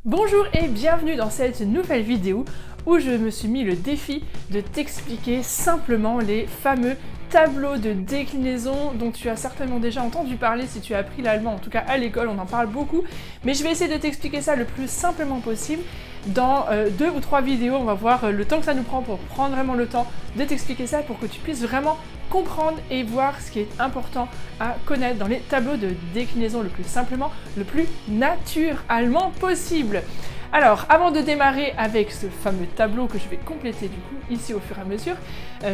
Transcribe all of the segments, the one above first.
Bonjour et bienvenue dans cette nouvelle vidéo où je me suis mis le défi de t'expliquer simplement les fameux tableaux de déclinaison dont tu as certainement déjà entendu parler si tu as appris l'allemand, en tout cas à l'école on en parle beaucoup, mais je vais essayer de t'expliquer ça le plus simplement possible. Dans 2 ou 3 vidéos, on va voir le temps que ça nous prend pour prendre vraiment le temps de t'expliquer ça pour que tu puisses vraiment comprendre et voir ce qui est important à connaître dans les tableaux de déclinaison le plus simplement, le plus naturellement possible. Alors, avant de démarrer avec ce fameux tableau que je vais compléter du coup ici au fur et à mesure,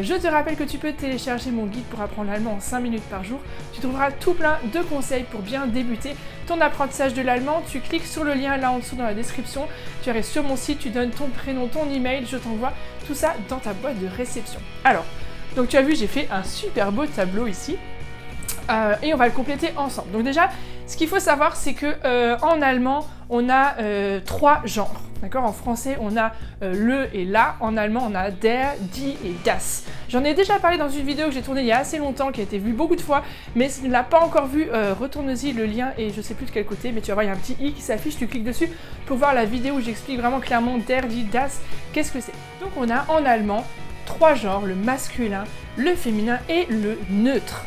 je te rappelle que tu peux télécharger mon guide pour apprendre l'allemand en 5 minutes par jour. Tu trouveras tout plein de conseils pour bien débuter ton apprentissage de l'allemand. Tu cliques sur le lien là en dessous dans la description, tu arrives sur mon site, tu donnes ton prénom, ton email, je t'envoie tout ça dans ta boîte de réception. Alors, donc tu as vu, j'ai fait un super beau tableau ici. Et on va le compléter ensemble. Donc déjà, ce qu'il faut savoir, c'est que en allemand, on a 3 genres. D'accord? En français, on a le et la. En allemand, on a der, die et das. J'en ai déjà parlé dans une vidéo que j'ai tournée il y a assez longtemps, qui a été vue beaucoup de fois, mais si tu ne l'as pas encore vue, retourne-y le lien et je sais plus de quel côté, mais tu vas voir, il y a un petit i qui s'affiche, tu cliques dessus pour voir la vidéo où j'explique vraiment clairement der, die, das, qu'est-ce que c'est. Donc on a en allemand 3 genres, le masculin, le féminin et le neutre.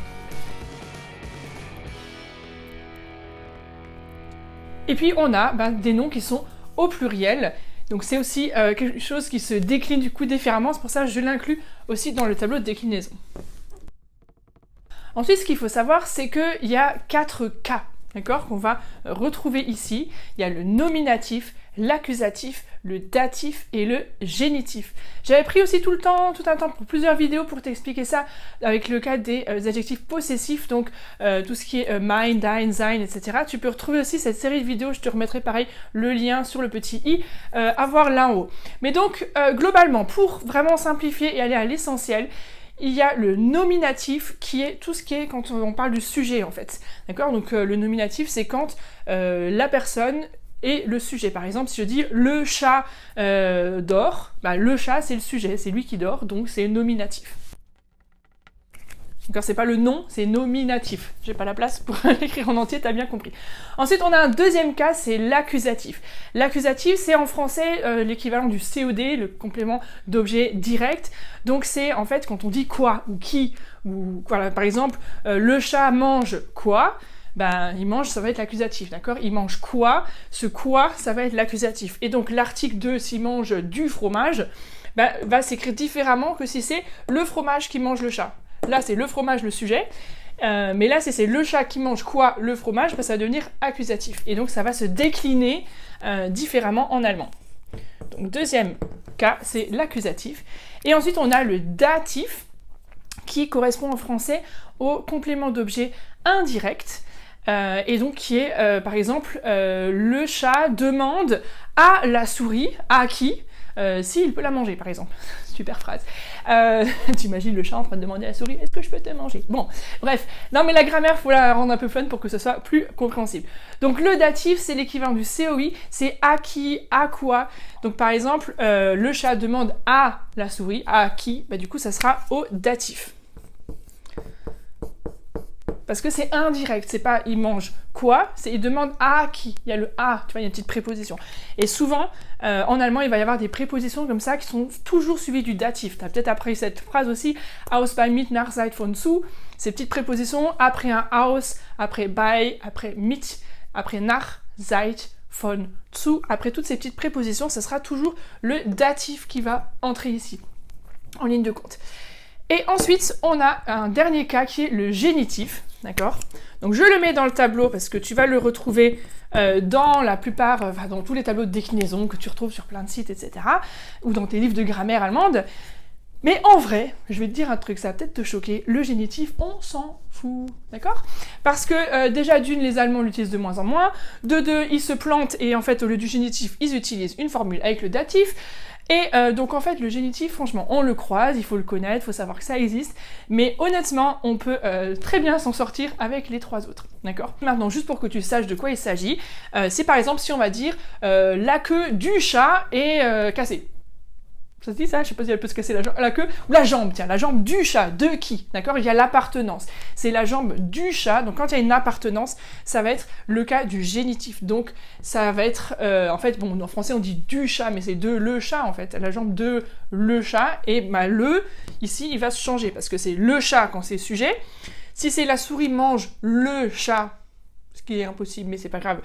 Et puis on a des noms qui sont au pluriel, donc c'est aussi quelque chose qui se décline du coup différemment, c'est pour ça que je l'inclus aussi dans le tableau de déclinaison. Ensuite, ce qu'il faut savoir, c'est qu'il y a 4 cas, d'accord, qu'on va retrouver ici. Il y a le nominatif, l'accusatif, le datif et le génitif. J'avais pris aussi tout un temps pour plusieurs vidéos pour t'expliquer ça avec le cas des adjectifs possessifs, donc tout ce qui est mein, dein, sein, etc. Tu peux retrouver aussi cette série de vidéos, je te remettrai pareil le lien sur le petit i, à voir là en haut. Mais donc, globalement, pour vraiment simplifier et aller à l'essentiel, il y a le nominatif qui est tout ce qui est quand on parle du sujet en fait. D'accord? Donc le nominatif c'est quand la personne et le sujet. Par exemple, si je dis le chat dort, le chat c'est le sujet, c'est lui qui dort, donc c'est nominatif. D'accord, c'est pas le nom, c'est nominatif. J'ai pas la place pour l'écrire en entier, t'as bien compris. Ensuite, on a un deuxième cas, c'est l'accusatif. L'accusatif, c'est en français l'équivalent du COD, le complément d'objet direct. Donc c'est en fait quand on dit quoi ou qui, ou voilà, par exemple, le chat mange quoi, il mange, ça va être l'accusatif, d'accord? Il mange quoi? Ce quoi, ça va être l'accusatif. Et donc l'article 2, s'il mange du fromage, va s'écrire différemment que si c'est le fromage qui mange le chat. Là, c'est le fromage, le sujet. Mais là, si c'est le chat qui mange quoi, le fromage, ça va devenir accusatif. Et donc, ça va se décliner différemment en allemand. Donc, deuxième cas, c'est l'accusatif. Et ensuite, on a le datif, qui correspond en français au complément d'objet indirect. Et donc, qui est, par exemple, le chat demande à la souris, à qui s'il peut la manger, par exemple. Super phrase. T'imagines le chat en train de demander à la souris, est-ce que je peux te manger? Bon, bref. Non, mais la grammaire, faut la rendre un peu fun pour que ce soit plus compréhensible. Donc, le datif, c'est l'équivalent du COI, c'est à qui, à quoi. Donc, par exemple, le chat demande à la souris, à qui, du coup, ça sera au datif. Parce que c'est indirect, c'est pas il mange quoi, c'est il demande à qui. Il y a le à, tu vois, il y a une petite préposition. Et souvent, en allemand, il va y avoir des prépositions comme ça qui sont toujours suivies du datif. Tu as peut-être appris cette phrase aussi, aus, bei, mit, nach, seit, von, zu. Ces petites prépositions, après un aus, après bei, après mit, après nach, seit, von, zu. Après toutes ces petites prépositions, ce sera toujours le datif qui va entrer ici, en ligne de compte. Et ensuite, on a un dernier cas qui est le génitif, d'accord? Donc je le mets dans le tableau parce que tu vas le retrouver dans la plupart, dans tous les tableaux de déclinaison que tu retrouves sur plein de sites, etc. ou dans tes livres de grammaire allemande. Mais en vrai, je vais te dire un truc, ça va peut-être te choquer, le génitif, on s'en fout, d'accord? Parce que déjà d'une, les Allemands l'utilisent de moins en moins, de deux, ils se plantent et en fait au lieu du génitif, ils utilisent une formule avec le datif. Et donc en fait le génitif, franchement, on le croise, il faut le connaître, il faut savoir que ça existe, mais honnêtement, on peut très bien s'en sortir avec les 3 autres, d'accord? Maintenant, juste pour que tu saches de quoi il s'agit, c'est par exemple si on va dire la queue du chat est cassée. Ça se dit ça? Je sais pas si elle peut se casser la queue. Ou la jambe, tiens, la jambe du chat. De qui? D'accord? Il y a l'appartenance. C'est la jambe du chat. Donc quand il y a une appartenance, ça va être le cas du génitif. Donc ça va être, en fait, bon, en français on dit du chat, mais c'est de le chat en fait. La jambe de le chat. Et bah, le, ici, il va se changer parce que c'est le chat quand c'est sujet. Si c'est la souris mange le chat, ce qui est impossible, mais c'est pas grave.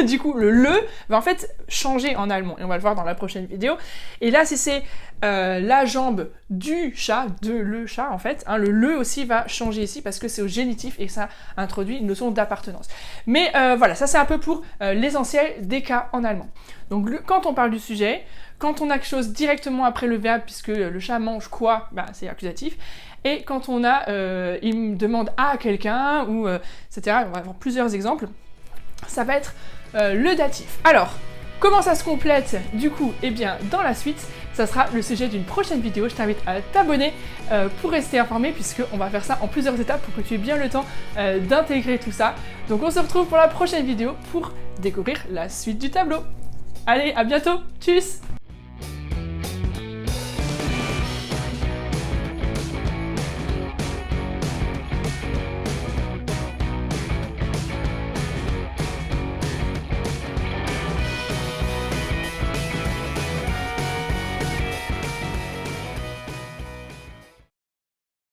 Du coup, le va en fait changer en allemand, et on va le voir dans la prochaine vidéo. Et là, si c'est la jambe du chat, de le chat en fait, hein, le aussi va changer ici parce que c'est au génitif et ça introduit une notion d'appartenance. Mais voilà, ça c'est un peu pour l'essentiel des cas en allemand. Donc quand on parle du sujet, quand on a quelque chose directement après le verbe, puisque le chat mange quoi, bah, c'est accusatif. Et quand on a, il me demande à quelqu'un, ou etc., on va avoir plusieurs exemples, ça va être le datif. Alors, comment ça se complète du coup? Eh bien, dans la suite, ça sera le sujet d'une prochaine vidéo. Je t'invite à t'abonner pour rester informé, puisqu'on va faire ça en plusieurs étapes pour que tu aies bien le temps d'intégrer tout ça. Donc on se retrouve pour la prochaine vidéo pour découvrir la suite du tableau. Allez, à bientôt, tchuss!